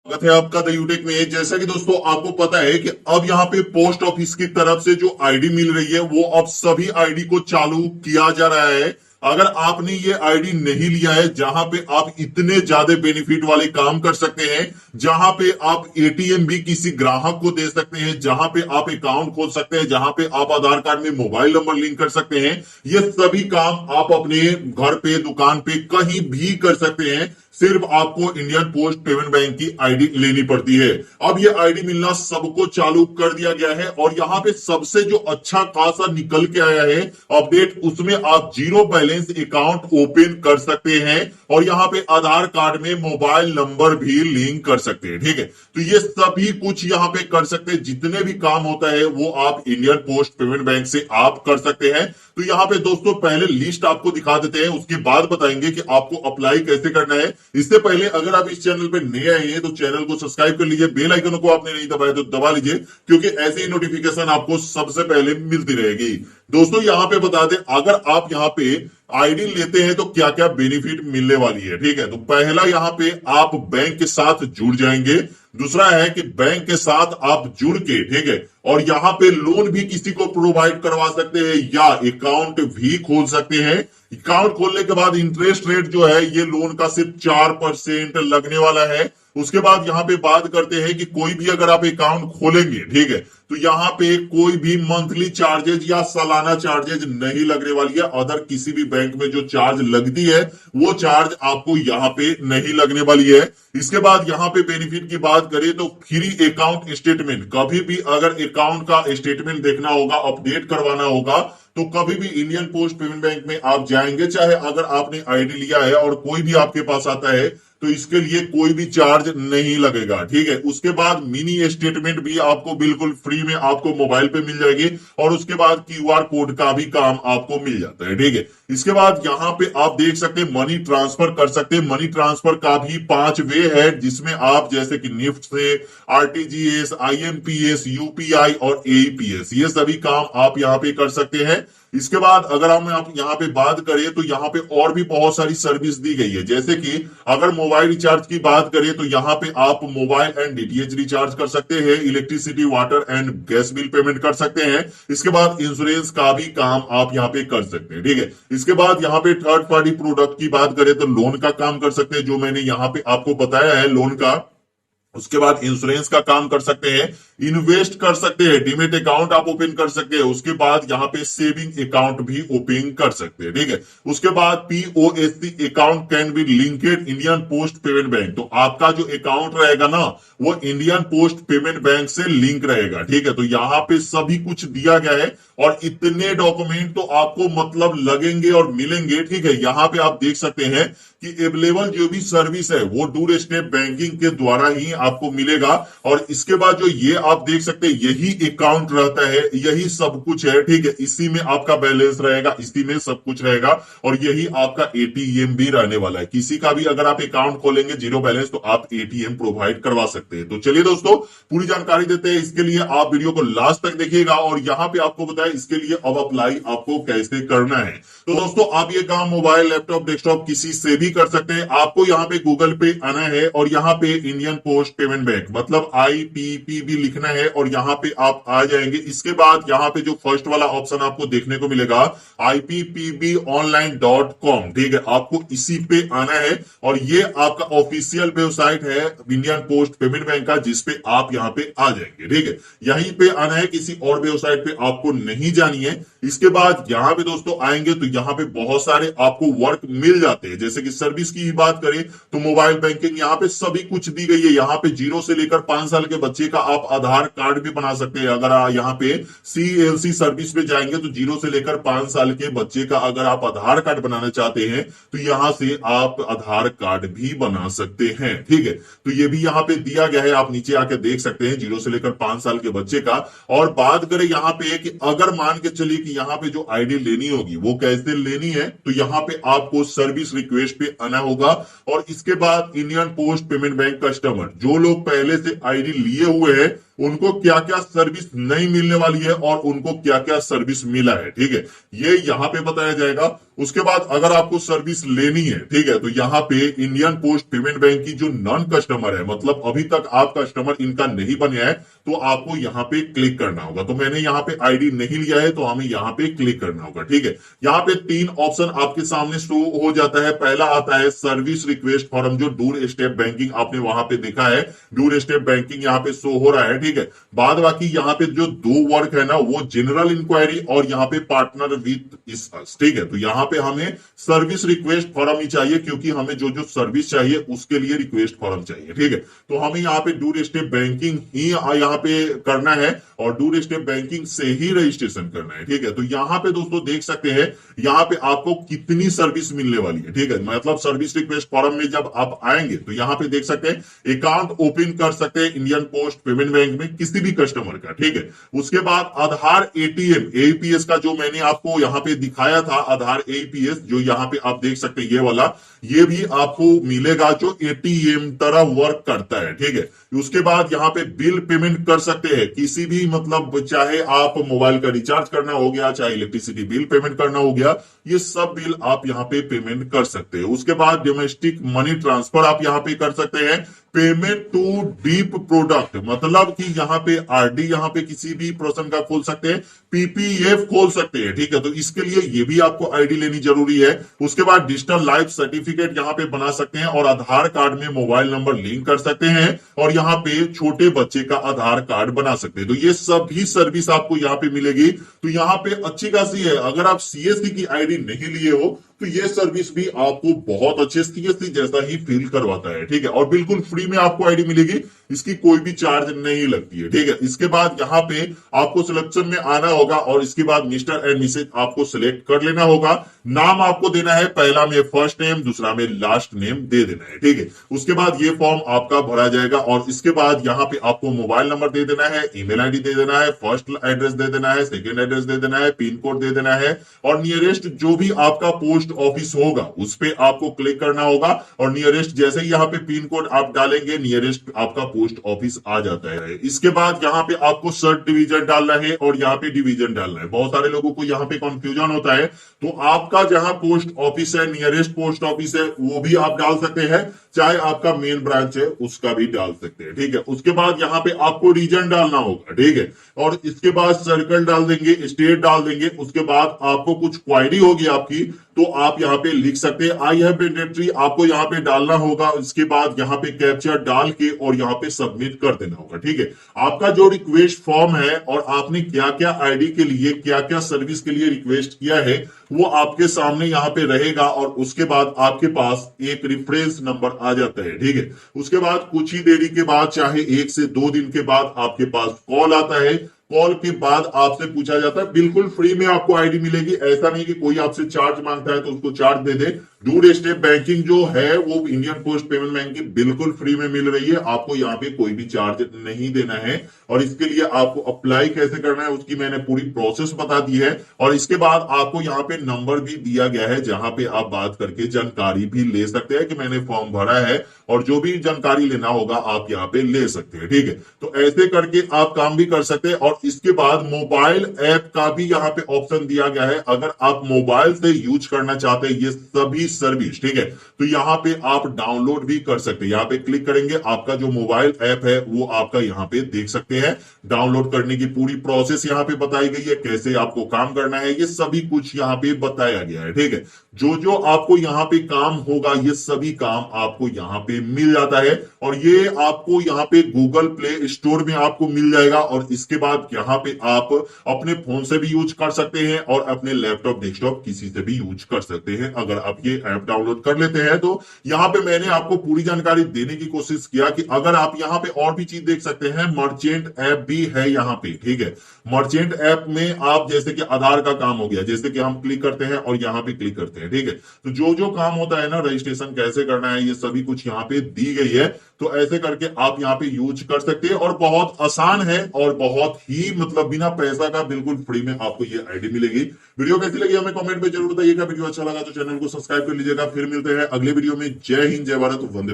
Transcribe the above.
स्वागत है आपका द यूटेक में। जैसा कि दोस्तों आपको पता है कि अब यहाँ पे पोस्ट ऑफिस की तरफ से जो आईडी मिल रही है वो अब सभी आईडी को चालू किया जा रहा है। अगर आपने ये आईडी नहीं लिया है, जहां पे आप इतने ज्यादा बेनिफिट वाले काम कर सकते हैं, जहां पे आप एटीएम भी किसी ग्राहक को दे सकते हैं, जहां पे आप अकाउंट खोल सकते हैं, जहां पे आप आधार कार्ड में मोबाइल नंबर लिंक कर सकते हैं, ये सभी काम आप अपने घर पे, दुकान पे, कहीं भी कर सकते हैं। सिर्फ आपको इंडियन पोस्ट पेमेंट बैंक की आईडी लेनी पड़ती है। अब ये आईडी मिलना सबको चालू कर दिया गया है और यहाँ पे सबसे जो अच्छा खासा निकल के आया है अपडेट, उसमें आप जीरो बैलेंस अकाउंट ओपन कर सकते हैं और यहाँ पे आधार कार्ड में मोबाइल नंबर भी लिंक कर सकते हैं। ठीक है, तो ये सभी कुछ यहाँ पे कर सकते हैं। जितने भी काम होता है वो आप इंडियन पोस्ट पेमेंट बैंक से आप कर सकते हैं। तो यहाँ पे दोस्तों पहले लिस्ट आपको दिखा देते हैं, उसके बाद बताएंगे कि आपको अप्लाई कैसे करना है। इससे पहले अगर आप इस चैनल पे नए आए हैं तो चैनल को सब्सक्राइब कर लीजिए, बेल आइकन को आपने नहीं दबाया तो दबा लीजिए, क्योंकि ऐसी ही नोटिफिकेशन आपको सबसे पहले मिलती रहेगी। दोस्तों यहाँ पे बता दें, अगर आप यहाँ पे आईडी लेते हैं तो क्या क्या बेनिफिट मिलने वाली है। ठीक है, तो पहला यहाँ पे आप बैंक के साथ जुड़ जाएंगे। दूसरा है कि बैंक के साथ आप जुड़ के, ठीक है, और यहाँ पे लोन भी किसी को प्रोवाइड करवा सकते हैं या अकाउंट भी खोल सकते हैं। अकाउंट खोलने के बाद इंटरेस्ट रेट जो है ये लोन का सिर्फ 4% लगने वाला है। उसके बाद यहाँ पे बात करते हैं कि कोई भी अगर आप अकाउंट खोलेंगे, ठीक है, तो यहाँ पे कोई भी मंथली चार्जेज या सालाना चार्जेज नहीं लगने वाली है। अदर किसी भी बैंक में जो चार्ज लगती है वो चार्ज आपको यहाँ पे नहीं लगने वाली है। इसके बाद यहाँ पे बेनिफिट की बात करें तो फ्री अकाउंट स्टेटमेंट, कभी भी अगर अकाउंट का स्टेटमेंट देखना होगा, अपडेट करवाना होगा, तो कभी भी इंडियन पोस्ट पेमेंट बैंक में आप जाएंगे, चाहे अगर आपने आईडी लिया है और कोई भी आपके पास आता है तो इसके लिए कोई भी चार्ज नहीं लगेगा। ठीक है, उसके बाद मिनी स्टेटमेंट भी आपको बिल्कुल फ्री में आपको मोबाइल पे मिल जाएगी और उसके बाद क्यूआर कोड का भी काम आपको मिल जाता है। ठीक है, इसके बाद यहाँ पे आप देख सकते हैं मनी ट्रांसफर कर सकते हैं। मनी ट्रांसफर का भी 5 वे है, जिसमें आप जैसे कि निफ्ट से आरटीजीएस, आईएमपीएस, यूपीआई और एईपीएस, ये सभी काम आप यहाँ पे कर सकते हैं। इसके बाद अगर हम आप यहाँ पे बात करें तो यहाँ पे और भी बहुत सारी सर्विस दी गई है, जैसे कि अगर मोबाइल रिचार्ज की बात करें तो यहाँ पे आप मोबाइल एंड डीटीएच रिचार्ज कर सकते हैं, electricity, water and gas bill payment कर सकते हैं। इसके बाद इंश्योरेंस का भी काम आप यहाँ पे कर सकते हैं। ठीक है, इसके बाद यहाँ पे थर्ड पार्टी प्रोडक्ट की बात करें तो लोन का काम कर सकते हैं, जो मैंने यहाँ पे आपको बताया है लोन का। उसके बाद इंश्योरेंस का काम कर सकते हैं, इन्वेस्ट कर सकते हैं, डीमेट अकाउंट आप ओपन कर सकते हैं। उसके बाद यहाँ पे सेविंग अकाउंट भी ओपन कर सकते हैं। ठीक है, उसके बाद POSC account can be linked Indian post payment bank, तो आपका जो अकाउंट रहेगा ना वो इंडियन पोस्ट पेमेंट बैंक से लिंक रहेगा। ठीक है, तो यहाँ पे सभी कुछ दिया गया है और इतने डॉक्यूमेंट तो आपको मतलब लगेंगे और मिलेंगे। ठीक है, यहाँ पे आप देख सकते हैं कि अवेलेबल जो भी सर्विस है वो डोर स्टेप बैंकिंग के द्वारा ही आपको मिलेगा। और इसके बाद जो ये आप देख सकते हैं यही अकाउंट रहता है, यही सब कुछ है। ठीक है, इसी में आपका बैलेंस रहेगा, इसी में सब कुछ रहेगा और यही आपका एटीएम भी रहने वाला है। किसी का भी अगर आप अकाउंट खोलेंगे जीरो बैलेंस तो आप एटीएम प्रोवाइड करवा सकते हैं। तो चलिए दोस्तों पूरी जानकारी देते हैं। इसके लिए आप वीडियो को लास्ट तक देखिएगा और यहाँ पे आपको बताया इसके लिए अब अप्लाई आपको कैसे करना है। तो दोस्तों आप ये काम मोबाइल, लैपटॉप, डेस्कटॉप किसी से भी कर सकते हैं। आपको यहाँ पे गूगल पे आना है और यहाँ पे इंडियन पोस्ट पेमेंट बैंक मतलब आईपीपीबी लिखना है और यहाँ पे आप आ जाएंगे। इसके बाद यहाँ पे जो फर्स्ट वाला ऑप्शन आपको देखने को मिलेगा IPPBonline.com, ठीक है, आपको इसी पे आना है और ये आपका ऑफिशियल वेबसाइट है इंडियन पोस्ट पेमेंट बैंक का, जिसपे आप यहाँ पे आ जाएंगे। ठीक है, यहीं पे आना है, किसी और वेबसाइट पे आपको नहीं जानी है। इसके बाद यहाँ पे दोस्तों आएंगे तो यहाँ पे बहुत सारे आपको वर्क मिल जाते हैं, जैसे कि सर्विस की बात करें तो मोबाइल बैंकिंग यहाँ पे सभी कुछ दी गई है। यहाँ पे 0 से लेकर 5 साल के बच्चे का आप आधार कार्ड भी बना सकते हैं। अगर यहाँ पे CLC सर्विस पे जाएंगे तो 0 से लेकर 5 साल के बच्चे का अगर आप आधार कार्ड बनाना चाहते हैं तो यहाँ से आप आधार कार्ड भी बना सकते हैं। ठीक है, तो ये भी यहाँ पे दिया गया है, आप नीचे आके देख सकते हैं 0 से लेकर 5 साल के बच्चे का। और बात करें यहाँ पे कि अगर मान के चलिए कि यहाँ पे जो आईडी लेनी होगी वो कैसे लेनी है, तो यहाँ पे आपको सर्विस रिक्वेस्ट पे आना होगा और इसके बाद Indian post payment bank customer, जो लोग पहले से आईडी लिए हुए हैं उनको क्या क्या सर्विस नहीं मिलने वाली है और उनको क्या क्या सर्विस मिला है, ठीक है, ये यहाँ पे बताया जाएगा। उसके बाद अगर आपको सर्विस लेनी है, ठीक है, तो यहाँ पे इंडियन पोस्ट पेमेंट बैंक की जो नॉन कस्टमर है, मतलब अभी तक आप कस्टमर इनका नहीं बने हैं, तो आपको यहाँ पे क्लिक करना होगा। तो मैंने यहाँ पे आईडी नहीं लिया है, तो हमें यहाँ पे क्लिक करना होगा, ठीक है। यहाँ पे 3 ऑप्शन आपके सामने शो हो जाता है। पहला आता है सर्विस रिक्वेस्ट फॉर्म, जो डूर स्टेप बैंकिंग आपने वहां पे देखा है, डूर स्टेप बैंकिंग यहाँ पे शो हो रहा है, ठीक है। बाद बाकी यहाँ पे जो 2 वर्क है ना, वो जनरल इंक्वायरी और यहाँ पे पार्टनर विथ इस, ठीक है। तो यहाँ पे हमें सर्विस रिक्वेस्ट फॉर्म ही चाहिए, क्योंकि हमें जो जो सर्विस चाहिए उसके लिए रिक्वेस्ट फॉर्म चाहिए, ठीक है। तो हमें यहाँ पे डूर स्टेप बैंकिंग ही यहाँ पे करना है और डूर स्टेप बैंकिंग से ही रजिस्ट्रेशन करना है, ठीक है। तो यहाँ पे दोस्तों देख सकते हैं यहाँ पे आपको कितनी सर्विस मिलने वाली है, ठीक है। मतलब सर्विस रिक्वेस्ट फॉर्म में जब आप आएंगे तो यहाँ पे देख सकते हैं अकाउंट ओपन कर सकते हैं इंडियन पोस्ट पेमेंट बैंक में किसी भी कस्टमर का, ठीक है। उसके बाद आधार एटीएम एईपीएस का जो मैंने आपको यहाँ पे दिखाया था, आधार एईपीएस जो यहाँ पे आप देख सकते हैं ये वाला, ये भी आपको मिलेगा जो एटीएम तरह वर्क करता है, ठीक है। उसके बाद यहाँ पे बिल पेमेंट कर सकते हैं किसी भी, मतलब चाहे आप मोबाइल का रिचार्ज करना हो गया, चाहे इलेक्ट्रिसिटी बिल पेमेंट करना हो गया, ये सब बिल आप यहाँ पे पेमेंट कर सकते हैं। उसके बाद डोमेस्टिक मनी ट्रांसफर आप यहाँ पे कर सकते हैं। पेमेंट टू डीप प्रोडक्ट, मतलब कि यहाँ पे आरडी यहाँ पे किसी भी पर्सन का खोल सकते हैं, पीपीएफ खोल सकते हैं, ठीक है। तो इसके लिए ये भी आपको आईडी लेनी जरूरी है। उसके बाद डिजिटल लाइफ सर्टिफिकेट यहाँ पे बना सकते हैं और आधार कार्ड में मोबाइल नंबर लिंक कर सकते हैं और यहाँ पे छोटे बच्चे का आधार कार्ड बना सकते हैं। तो ये सभी सर्विस आपको यहाँ पे मिलेगी। तो यहाँ पे अच्छी खासी है। अगर आप सीएससी की आईडी नहीं लिए हो तो ये सर्विस भी आपको बहुत अच्छे सीएससी जैसा ही फील करवाता है, ठीक है। और बिल्कुल फ्री में आपको आईडी मिलेगी, इसकी कोई भी चार्ज नहीं लगती है, ठीक है। इसके बाद यहाँ पे आपको सिलेक्शन में आना होगा और इसके बाद मिस्टर एंड मिसेज आपको सिलेक्ट कर लेना होगा। नाम आपको देना है, पहला में फर्स्ट नेम, दूसरा में लास्ट नेम दे देना है, ठीक है। उसके बाद ये फॉर्म आपका भरा जाएगा और इसके बाद यहाँ पे आपको मोबाइल नंबर दे देना है, ईमेल आईडी दे देना है, फर्स्ट एड्रेस दे देना है, सेकेंड एड्रेस दे देना है, पिन कोड दे देना है और नियरेस्ट जो भी आपका पोस्ट ऑफिस होगा उस पे आपको क्लिक करना होगा और नियरेस्ट जैसे ही यहाँ पे पिन कोड आप डालेंगे, नियरेस्ट आपका पोस्ट ऑफिस आ जाता है। इसके बाद यहाँ पे आपको सर्ट डिवीजन डालना है और यहाँ पे डिवीजन डालना है। बहुत सारे लोगों को यहाँ पे कंफ्यूजन होता है, तो आपका जहां पोस्ट ऑफिस है, नियरेस्ट पोस्ट ऑफिस है, वो भी आप डाल सकते हैं, चाहे आपका मेन ब्रांच है उसका भी डाल सकते हैं, ठीक है। उसके बाद यहाँ पे आपको रीजन डालना होगा, ठीक है। और इसके बाद सर्कल डाल देंगे, स्टेट डाल देंगे। उसके बाद आपको कुछ क्वायरी होगी आपकी, तो आप यहाँ पे लिख सकते हैं आई हैव बेनिफिशियरी, आपको यहाँ पे डालना होगा। इसके बाद यहाँ पे कैप्चा डाल के और यहाँ पे सबमिट कर देना होगा, ठीक है। आपका जो रिक्वेस्ट फॉर्म है और आपने क्या क्या आईडी के लिए, क्या क्या सर्विस के लिए रिक्वेस्ट किया है, वो आपके सामने यहाँ पे रहेगा और उसके बाद आपके पास एक रेफरेंस नंबर आ जाता है, ठीक है। उसके बाद कुछ ही देरी के बाद, चाहे 1 से 2 दिन के बाद आपके पास कॉल आता है। कॉल के बाद आपसे पूछा जाता है, बिल्कुल फ्री में आपको आईडी मिलेगी। ऐसा नहीं कि कोई आपसे चार्ज मांगता है तो उसको चार्ज दे दे। डूर स्टेप बैंकिंग जो है वो इंडियन पोस्ट पेमेंट बैंक की बिल्कुल फ्री में मिल रही है, आपको यहाँ पे कोई भी चार्ज नहीं देना है। और इसके लिए आपको अप्लाई कैसे करना है उसकी मैंने पूरी प्रोसेस बता दी है। और इसके बाद आपको यहाँ पे नंबर भी दिया गया है जहां पे आप बात करके जानकारी भी ले सकते हैं कि मैंने फॉर्म भरा है, और जो भी जानकारी लेना होगा आप यहाँ पे ले सकते हैं, ठीक है। तो ऐसे करके आप काम भी कर सकते हैं। और इसके बाद मोबाइल ऐप का भी यहाँ पे ऑप्शन दिया गया है। अगर आप मोबाइल से यूज करना चाहते हैं ये सभी सर्विस, ठीक है, तो यहाँ पे आप डाउनलोड भी कर सकते हैं। यहाँ पे क्लिक करेंगे, आपका जो मोबाइल ऐप है वो आपका यहाँ पे देख सकते हैं। डाउनलोड करने की पूरी प्रोसेस यहाँ पे बताई गई है, कैसे आपको काम करना है, ये सभी कुछ यहाँ पे बताया गया है, ठीक है। जो जो आपको यहाँ पे काम होगा ये सभी काम आपको यहाँ पे मिल जाता है और ये आपको यहाँ पे गूगल प्ले स्टोर में आपको मिल जाएगा। और इसके बाद यहाँ पे आप अपने फोन से भी यूज कर सकते हैं और अपने लैपटॉप डेस्कटॉप किसी से भी यूज कर सकते हैं अगर आप ये ऐप डाउनलोड कर लेते हैं। तो यहाँ पे मैंने आपको पूरी जानकारी देने की कोशिश किया कि अगर आप यहाँ पे और भी चीज देख सकते हैं, मर्चेंट ऐप भी है यहाँ पे, ठीक है। मर्चेंट ऐप में आप जैसे कि आधार का काम हो गया, जैसे कि हम क्लिक करते हैं और यहाँ पे क्लिक करते हैं, ठीक है। तो जो जो काम होता है ना, रजिस्ट्रेशन कैसे करना है, ये सभी कुछ यहाँ पे दी गई है। तो ऐसे करके आप यहाँ पे यूज कर सकते हैं और बहुत आसान है और बहुत ही मतलब बिना पैसा का बिल्कुल फ्री में आपको ये आईडी मिलेगी। वीडियो कैसी लगी हमें कमेंट में जरूर बताइएगा। वीडियो अच्छा लगा तो चैनल को सब्सक्राइब कर लीजिएगा। फिर मिलते हैं अगले वीडियो में। जय हिंद, जय भारत, वंदे।